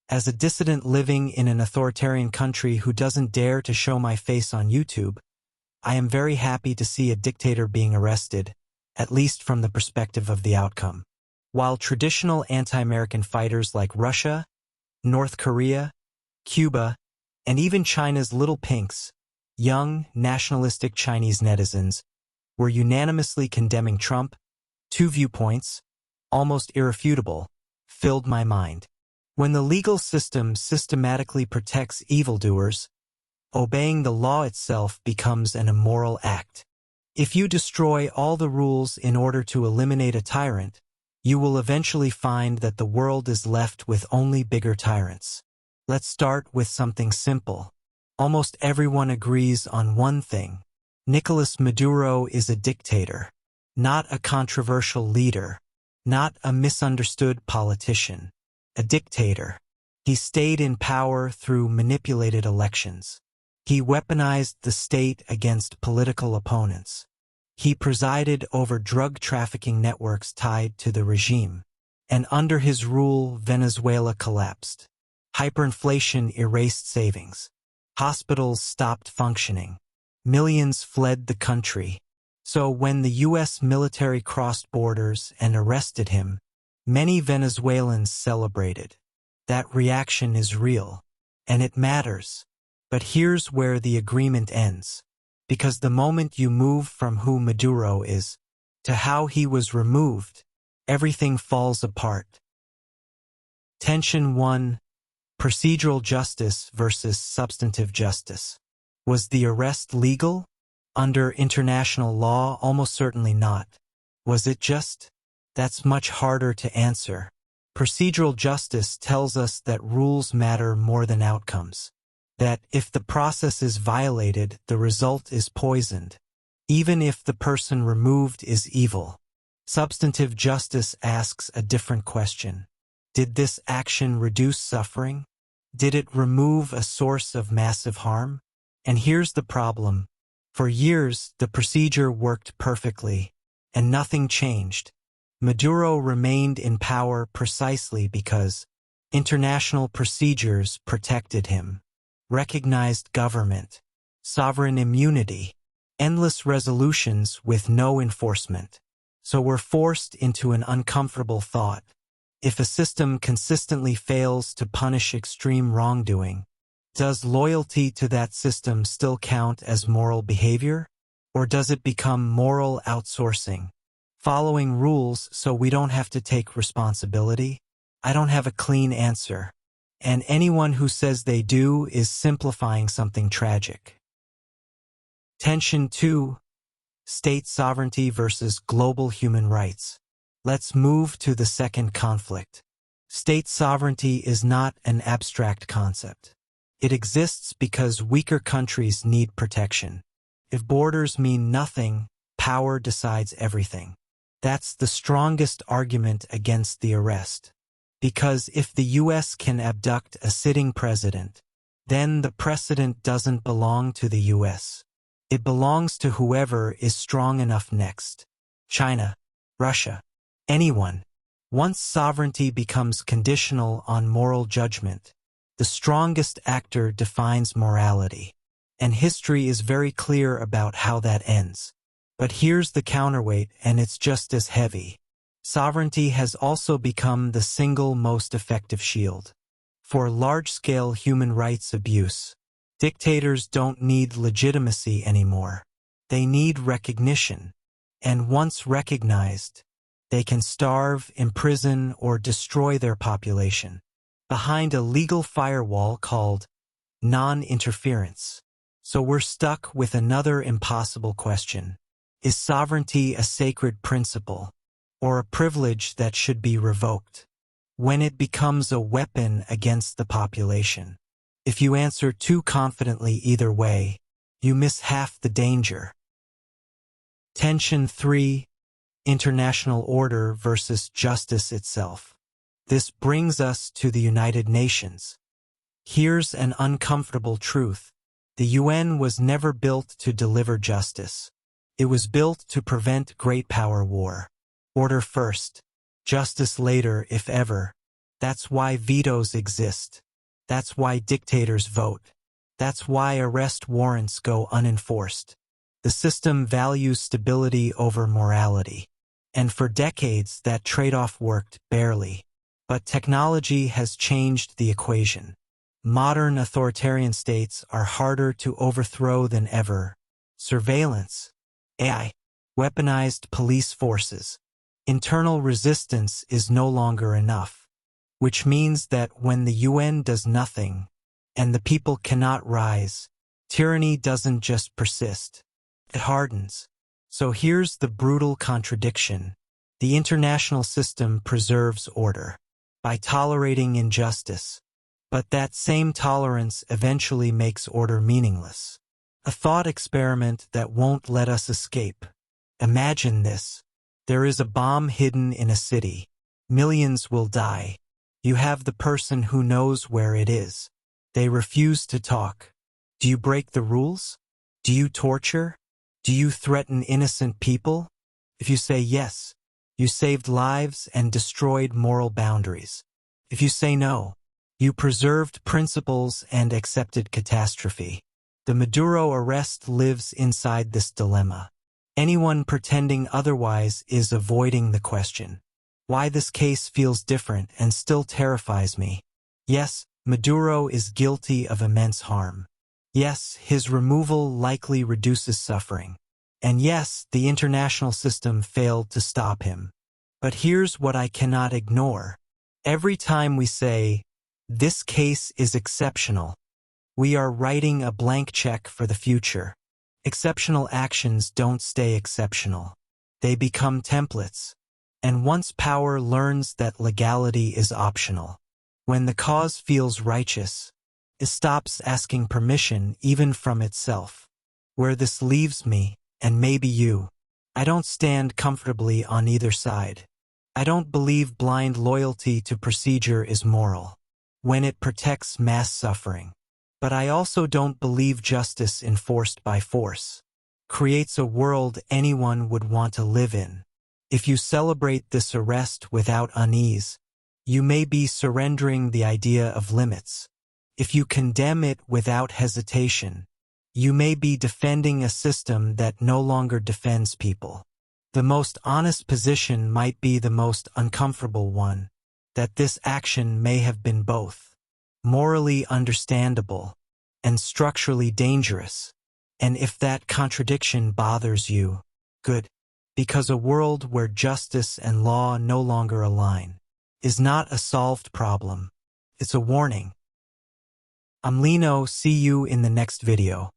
As a dissident living in an authoritarian country who doesn't dare to show my face on YouTube, I am very happy to see a dictator being arrested, at least from the perspective of the outcome. While traditional anti-American fighters like Russia, North Korea, Cuba, and even China's little pinks, young, nationalistic Chinese netizens, were unanimously condemning Trump, two viewpoints, almost irrefutable, filled my mind. When the legal system systematically protects evildoers, obeying the law itself becomes an immoral act. If you destroy all the rules in order to eliminate a tyrant, you will eventually find that the world is left with only bigger tyrants. Let's start with something simple. Almost everyone agrees on one thing. Nicolas Maduro is a dictator, not a controversial leader, not a misunderstood politician. A dictator. He stayed in power through manipulated elections. He weaponized the state against political opponents. He presided over drug trafficking networks tied to the regime. And under his rule, Venezuela collapsed. Hyperinflation erased savings. Hospitals stopped functioning. Millions fled the country. So when the U.S. military crossed borders and arrested him, many Venezuelans celebrated. That reaction is real, and it matters. But here's where the agreement ends. Because the moment you move from who Maduro is to how he was removed, everything falls apart. Tension 1. Procedural justice versus substantive justice. Was the arrest legal? Under international law, almost certainly not. Was it just? That's much harder to answer. Procedural justice tells us that rules matter more than outcomes. That if the process is violated, the result is poisoned, even if the person removed is evil. Substantive justice asks a different question. Did this action reduce suffering? Did it remove a source of massive harm? And here's the problem. For years, the procedure worked perfectly, and nothing changed. Maduro remained in power precisely because international procedures protected him. Recognized government, sovereign immunity, endless resolutions with no enforcement. So we're forced into an uncomfortable thought. If a system consistently fails to punish extreme wrongdoing, does loyalty to that system still count as moral behavior? Or does it become moral outsourcing? Following rules so we don't have to take responsibility? I don't have a clean answer. And anyone who says they do is simplifying something tragic. Tension 2. State sovereignty versus global human rights. Let's move to the second conflict. State sovereignty is not an abstract concept. It exists because weaker countries need protection. If borders mean nothing, power decides everything. That's the strongest argument against the arrest. Because if the U.S. can abduct a sitting president, then the precedent doesn't belong to the U.S. It belongs to whoever is strong enough next. China, Russia, anyone. Once sovereignty becomes conditional on moral judgment, the strongest actor defines morality. And history is very clear about how that ends. But here's the counterweight, and it's just as heavy. Sovereignty has also become the single most effective shield. For large-scale human rights abuse, dictators don't need legitimacy anymore. They need recognition. And once recognized, they can starve, imprison, or destroy their population behind a legal firewall called non-interference. So we're stuck with another impossible question. Is sovereignty a sacred principle, or a privilege that should be revoked? When it becomes a weapon against the population. If you answer too confidently either way, you miss half the danger. Tension 3. International order versus justice itself. This brings us to the United Nations. Here's an uncomfortable truth. The UN was never built to deliver justice. It was built to prevent great power war. Order first, justice later if ever. That's why vetoes exist. That's why dictators vote. That's why arrest warrants go unenforced. The system values stability over morality. And for decades, that trade-off worked barely. But technology has changed the equation. Modern authoritarian states are harder to overthrow than ever. Surveillance, AI, weaponized police forces. Internal resistance is no longer enough. Which means that when the UN does nothing, and the people cannot rise, tyranny doesn't just persist. It hardens. So here's the brutal contradiction. The international system preserves order by tolerating injustice. But that same tolerance eventually makes order meaningless. A thought experiment that won't let us escape. Imagine this. There is a bomb hidden in a city. Millions will die. You have the person who knows where it is. They refuse to talk. Do you break the rules? Do you torture? Do you threaten innocent people? If you say yes, you saved lives and destroyed moral boundaries. If you say no, you preserved principles and accepted catastrophe. The Maduro arrest lives inside this dilemma. Anyone pretending otherwise is avoiding the question. Why this case feels different and still terrifies me. Yes, Maduro is guilty of immense harm. Yes, his removal likely reduces suffering. And yes, the international system failed to stop him. But here's what I cannot ignore. Every time we say, "This case is exceptional," we are writing a blank check for the future. Exceptional actions don't stay exceptional. They become templates. And once power learns that legality is optional, when the cause feels righteous, it stops asking permission even from itself. Where this leaves me, and maybe you, I don't stand comfortably on either side. I don't believe blind loyalty to procedure is moral when it protects mass suffering. But I also don't believe justice enforced by force creates a world anyone would want to live in. If you celebrate this arrest without unease, you may be surrendering the idea of limits. If you condemn it without hesitation, you may be defending a system that no longer defends people. The most honest position might be the most uncomfortable one, that this action may have been both morally understandable and structurally dangerous. And if that contradiction bothers you, good, because a world where justice and law no longer align is not a solved problem. It's a warning. I'm Lino. See you in the next video.